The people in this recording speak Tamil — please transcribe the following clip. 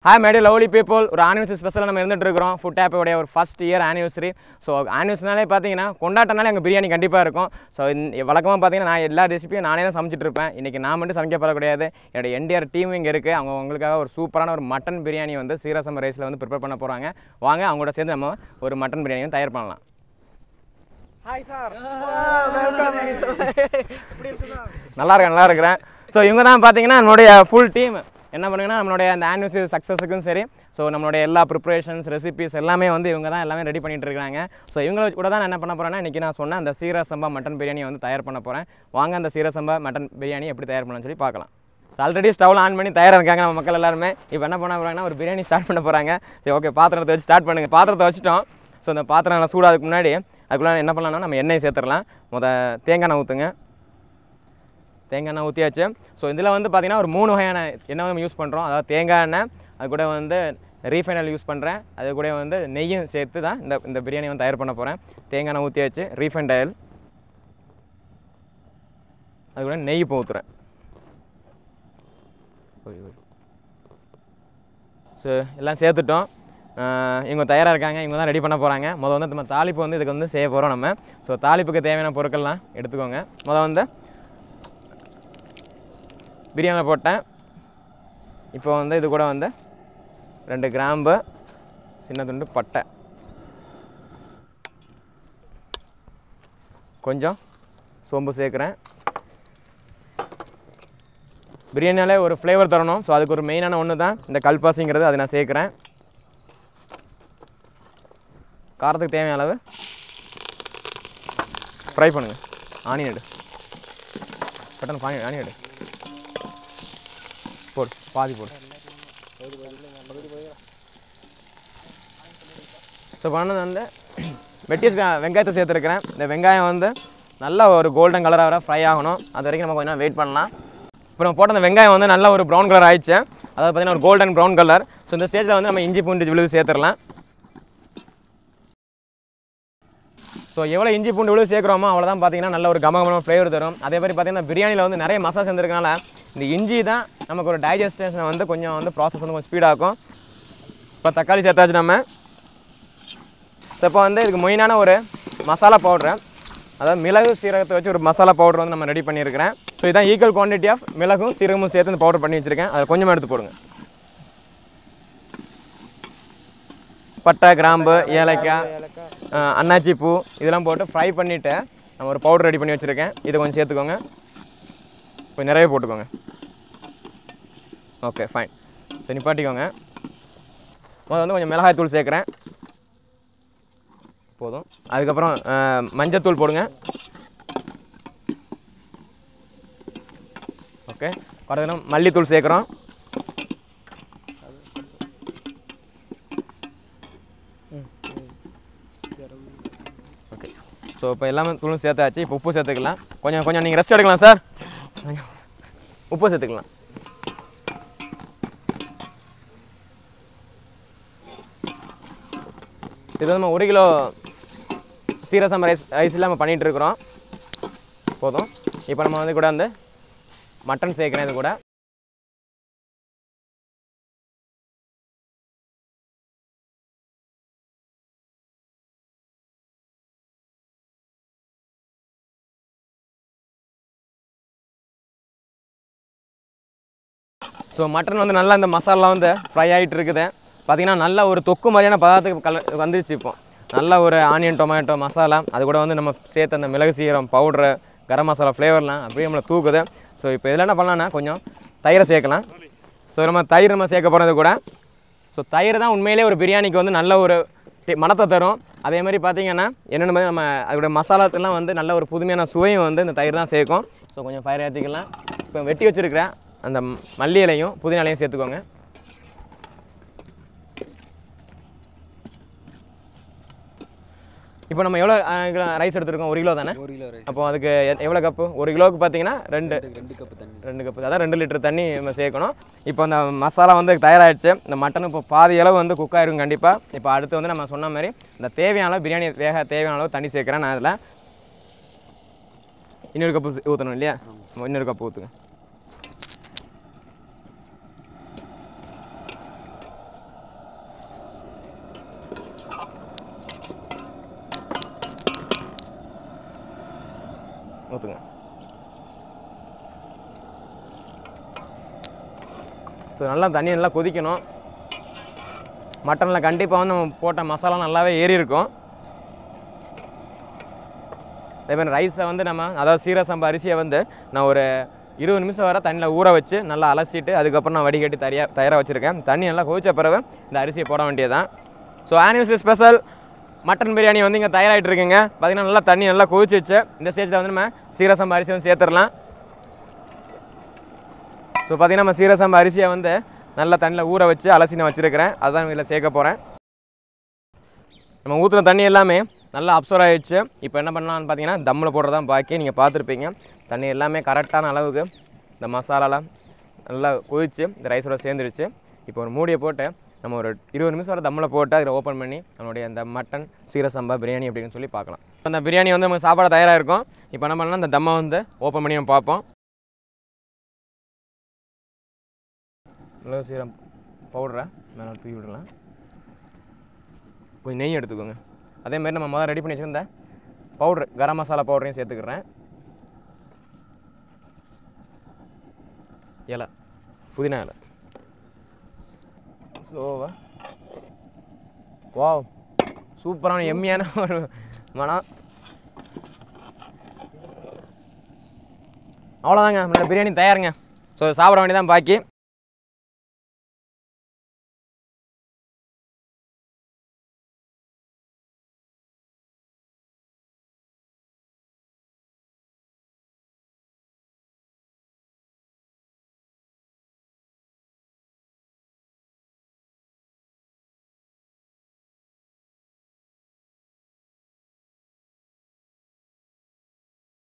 Hi, my dear lovely people. ஒரு ஆனிவர்சரி ஸ்பெஷலாக நம்ம இருந்துட்டு இருக்கிறோம். ஃபுட் ஆப்போடைய ஒரு ஃபர்ஸ்ட் இயர் ஆனிவர்சரி. ஸோ ஆனிவர்சரினாலே பார்த்தீங்கன்னா கொண்டாட்டனாலே எங்கள் பிரியாணி கண்டிப்பாக இருக்கும். ஸோ வழக்கமாக பார்த்தீங்கன்னா நான் எல்லா ரெசிபியும் நானே தான் சமைச்சிட்டு இருப்பேன். இன்றைக்கி நான் மட்டும் சமைக்க போகிற கிடையாது. என்னோட என்டிஆர் டீம் இங்கே இருக்குது. அவங்க உங்களுக்காக ஒரு சூப்பரான ஒரு மட்டன் பிரியாணி வந்து சீரசம் ரைஸில் வந்து ப்ரிப்பேர் பண்ண போகிறாங்க. வாங்க அவங்களோட சேர்ந்து நம்ம ஒரு மட்டன் பிரியாணி வந்து தயார் பண்ணலாம். Hi sir, welcome. நல்லா இருக்கிறேன். ஸோ இவங்க தான் பார்த்தீங்கன்னா நம்மளுடைய ஃபுல் டீம். என்ன பண்ணுங்கன்னா நம்மளுடைய அந்த ஆனிவர்சரி சக்ஸஸுக்கும் சரி, ஸோ நம்மளுடைய எல்லா ப்ரிப்பரேஷன்ஸ் ரெசிபிஸ் எல்லாமே வந்து இவங்க தான் எல்லாமே ரெடி பண்ணிட்டு இருக்காங்க. ஸோ இவங்கள கூட தான் என்ன பண்ண போகிறேன்னா இன்றைக்கி நான் சொன்ன அந்த சீரசம்பா மட்டன் பிரியாணியை வந்து தயார் பண்ண போகிறேன். வாங்க அந்த சீரசம்பா மட்டன் பிரியாணி எப்படி தயார் பண்ணலாம்னு சொல்லி பார்க்கலாம். ஆல்ரெடி ஸ்டவ்வில் ஆன் பண்ணி தயாராக இருக்காங்க நம்ம மக்கள் எல்லாருமே. இப்போ என்ன பண்ண போகிறாங்கன்னா ஒரு பிரியாணி ஸ்டார்ட் பண்ண போகிறாங்க. சரி, ஓகே, பாத்திரத்தை வச்சு ஸ்டார்ட் பண்ணுங்கள். பாத்திரத்தை வச்சுட்டோம். ஸோ அந்த பாத்திரம் நல்லா சூடாதுக்கு முன்னாடி அதுக்குள்ளே என்ன பண்ணலாம்னா நம்ம எண்ணெய் சேர்த்துடலாம். தேங்காய் எண்ணெய் ஊற்றுங்க. தேங்காய் எண்ணெய் ஊற்றியாச்சு. ஸோ இதில் வந்து பார்த்திங்கன்னா ஒரு 3 வகையான எண்ணெய் நம்ம யூஸ் பண்ணுறோம். அதாவது தேங்காய் எண்ணெய், அது கூட வந்து ரீஃபைன் ஆயில் யூஸ் பண்ணுறேன். அது கூட வந்து நெய்யும் சேர்த்து தான் இந்த பிரியாணி வந்து தயார் பண்ண போகிறேன். தேங்காய் எண்ணெய் ஊற்றியாச்சு, ரீஃபைண்ட் ஆயில், அது கூட நெய் இப்போ ஊற்றுறேன். ஸோ எல்லாம் சேர்த்துட்டோம். இவங்க தயாராக இருக்காங்க. இவங்க தான் ரெடி பண்ண போகிறாங்க. வந்து நம்ம தாளிப்பு வந்து இதுக்கு வந்து செய்ய போகிறோம் நம்ம. ஸோ தாளிப்புக்கு தேவையான பொருட்கள்லாம் எடுத்துக்கோங்க. வந்து பிரியாணியில் போட்டேன். இப்போ வந்து இது கூட வந்து 2 கிராம்பு, சின்ன துண்டு பட்டை, கொஞ்சம் சோம்பு சேர்க்குறேன். பிரியாணியாலே ஒரு ஃப்ளேவர் தரணும். ஸோ அதுக்கு ஒரு மெயினான ஒன்று தான் இந்த கல்பாசிங்கிறது. அதை நான் சேர்க்குறேன். காரத்துக்கு தேவையான அளவு ஃப்ரை பண்ணுங்கள். ஆனியன் எடு, பட்டன் ஆனியன் எடு, போடு, பாதி போடு. ஸோ பண்ணது வந்து வெட்டி வெங்காயத்தை சேர்த்துருக்கிறேன். இந்த வெங்காயம் வந்து நல்லா ஒரு கோல்டன் கலராக வர ஃப்ரை ஆகணும். அது வரைக்கும் நம்ம கொஞ்சம் வெயிட் பண்ணலாம். இப்போ நம்ம போட்ட அந்த வெங்காயம் வந்து நல்ல ஒரு ப்ரௌன் கலர் ஆயிடுச்சு. அதாவது பார்த்தீங்கன்னா ஒரு கோல்டன் ப்ரௌன் கலர். ஸோ இந்த ஸ்டேஜில் வந்து நம்ம இஞ்சி பூண்டு விழுது சேர்த்துடலாம். ஸோ எவ்வளோ இஞ்சி பூண்டு விழுது சேர்க்குறோமோ அவ்வளோதான் பார்த்தீங்கன்னா நல்ல ஒரு கமகமான ஃப்ளேவர் தரும். அதே மாதிரி பார்த்தீங்கன்னா பிரியாணியில் வந்து நிறைய மசாலா சேர்ந்துருக்கனால இந்த இஞ்சி தான் நமக்கு ஒரு டைஜஸ்டேஷனை வந்து கொஞ்சம் வந்து ப்ராசஸ் வந்து கொஞ்சம் ஸ்பீடாகும். இப்போ தக்காளி சேர்த்தாச்சு நம்ம. ஸோ இப்போ வந்து இதுக்கு மெயினான ஒரு மசாலா பவுட்ரு, அதாவது மிளகு சீரகத்தை வச்சு ஒரு மசாலா பவுடர் வந்து நம்ம ரெடி பண்ணியிருக்கிறேன். ஸோ இதான் ஈக்குவல் குவான்டிட்டி ஆஃப் மிளகும் சீரகமும் சேர்த்து இந்த பவுடர் பண்ணி வச்சுருக்கேன். அதை கொஞ்சமாக எடுத்து போடுங்க. பட்டை, கிராம்பு, ஏலக்காய், அன்னாச்சி பூ இதெல்லாம் போட்டு ஃப்ரை பண்ணிவிட்டு நம்ம ஒரு பவுடர் ரெடி பண்ணி வச்சுருக்கேன். இதை கொஞ்சம் சேர்த்துக்கோங்க. கொஞ்சம் நிறைய போட்டுக்கோங்க. Okay, fine. சரி, நிப்பாட்டிக்கோங்க. வந்து கொஞ்சம் மிளகாய் தூள் சேர்க்குறேன், போதும். அதுக்கப்புறம் மஞ்சத்தூள் போடுங்க. ஓகே, பார்த்தீங்கன்னா மல்லித்தூள் சேர்க்குறோம். ஓகே, ஸோ இப்போ எல்லாமே தூளும் சேர்த்தாச்சு. இப்போ உப்பு சேர்த்துக்கலாம். கொஞ்சம் நீங்கள் ரெஸ்ட் எடுக்கலாம் சார். உப்பு சேர்த்துக்கலாம். இது வந்து நம்ம 1 கிலோ சீரசம் ரைஸில் நம்ம பண்ணிகிட்டு இருக்கிறோம். போதும். இப்போ நம்ம வந்து கூட வந்து மட்டன் சேர்க்குறேன். இது கூட ஸோ மட்டன் வந்து நல்லா இந்த மசாலா வந்து ஃப்ரை ஆகிட்டு இருக்குது. பார்த்திங்கன்னா நல்ல ஒரு தொக்கு மாதிரியான பதார்த்தத்துக்கு வந்துருச்சு. இப்போ நல்ல ஒரு ஆனியன் டொமேட்டோ மசாலா, அது கூட வந்து நம்ம சேர்த்து அந்த மிளகு சீரகம் பவுட்ரு, கரம் மசாலா ஃப்ளேவர்லாம் அப்படியே நம்மளை தூக்குது. ஸோ இப்போ இதில் என்ன பண்ணலான்னா கொஞ்சம் தயிரை சேர்க்கலாம். ஸோ நம்ம தயிர் நம்ம சேர்க்க போகிறது கூட. ஸோ தயிர் தான் உண்மையிலே ஒரு பிரியாணிக்கு வந்து நல்ல ஒரு மணத்தை தரும். அதே மாதிரி பார்த்திங்கன்னா என்னென்ன மாதிரி நம்ம அதோட மசாலாக்கெல்லாம் வந்து நல்ல ஒரு புதுமையான சுவையும் வந்து இந்த தயிர் தான் சேர்க்கும். ஸோ கொஞ்சம் ஃபயர் ஏற்றிக்கலாம். இப்போ வெட்டி வச்சுருக்கிறேன் அந்த மல்லி இலையும் புதினா இலையும் சேர்த்துக்கோங்க. இப்போ நம்ம எவ்வளோ ரைஸ் எடுத்துருக்கோம்? 1 கிலோ தானே? 1 கிலோ ரைஸ். அப்போ அதுக்கு எவ்வளோ கப்பு? 1 கிலோவுக்கு பார்த்தீங்கன்னா 2 கப்பு தண்ணி. 2 கப்பு, அதான் 2 லிட்டர் தண்ணி நம்ம சேர்க்கணும். இப்போ அந்த மசாலா வந்து தயாராகிடுச்சு. இந்த மட்டன் இப்போ பாதி அளவு வந்து குக் ஆகிருக்கும் கண்டிப்பாக. இப்போ அடுத்து வந்து நம்ம சொன்ன மாதிரி இந்த தேவையான அளவு பிரியாணி தேவையான அளவு தண்ணி சேர்க்குறேன் நான். அதில் இன்னொரு கப்பு ஊற்றணும் இல்லையா? இன்னொரு கப்பு ஊற்றுங்க. ஸோ நல்லா தண்ணி நல்லா கொதிக்கணும். மட்டனில் கண்டிப்பாக வந்து நம்ம போட்ட மசாலா நல்லாவே ஏறி இருக்கும். அதே மாதிரி ரைஸை வந்து நம்ம அதாவது சீரக சம்பா அரிசியை வந்து நான் ஒரு 20 நிமிஷம் வரை தண்ணியில் ஊற வச்சு நல்லா அலசிட்டு அதுக்கப்புறம் நான் வடிகட்டி தயாராக வச்சுருக்கேன். தண்ணி நல்லா கொதிச்ச பிறகு இந்த அரிசியை போட வேண்டியதான். So anniversary special mutton biryani வந்து இங்கே தயாராகிட்டு இருக்குங்க. பார்த்தீங்கன்னா நல்லா தண்ணி நல்லா கொதிச்சிச்சு. இந்த ஸ்டேஜில் வந்து நம்ம சீரக சம்பா அரிசி வந்து சேர்த்துடலாம். ஸோ பார்த்தீங்கன்னா நம்ம சீரக சம்பா அரிசியை வந்து நல்லா தண்ணியில் ஊற வச்சு அலசி நான் வச்சுருக்கிறேன். அதுதான் இதில் சேர்க்க போகிறேன். நம்ம ஊற்றுன தண்ணி எல்லாமே நல்லா அப்சர்வ் ஆகிடுச்சு. இப்போ என்ன பண்ணலாம்னு பார்த்தீங்கன்னா தம்மில் போடுறதான் பாக்கி. நீங்கள் பார்த்துருப்பீங்க தண்ணி எல்லாமே கரெக்டான அளவுக்கு இந்த மசாலாலாம் நல்லா கொதிச்சு இந்த ரைஸோட சேர்ந்துருச்சு. இப்போ ஒரு மூடியை போட்டு நம்ம ஒரு 20 நிமிஷம் வரை தம்மில் போட்டு அதில் ஓப்பன் பண்ணி நம்மளுடைய அந்த மட்டன் சீரக சம்பா பிரியாணி அப்படின்னு சொல்லி பார்க்கலாம். அந்த பிரியாணி வந்து நமக்கு சாப்பாடு தயாராக இருக்கும். இப்போ என்ன பண்ணலாம், இந்த தம்மை வந்து ஓப்பன் பண்ணி நம்ம பார்ப்போம். மிளகு சீரகம் பவுடரை மேலே தூக்கி விடலாம். கொஞ்சம் நெய் எடுத்துக்கோங்க. அதேமாதிரி நம்ம முதல்ல ரெடி பண்ணி வச்சுருந்த பவுட்ரு கரம் மசாலா பவுடரையும் சேர்த்துக்கிறேன். இலை புதினா இலை ஸ்லோவாக. வாவ், சூப்பரான எம்மியான ஒரு மனம். அவ்வளோதாங்க, நம்மளோட பிரியாணி தயாருங்க. ஸோ சாப்பிட வேண்டியதான் பாக்கி.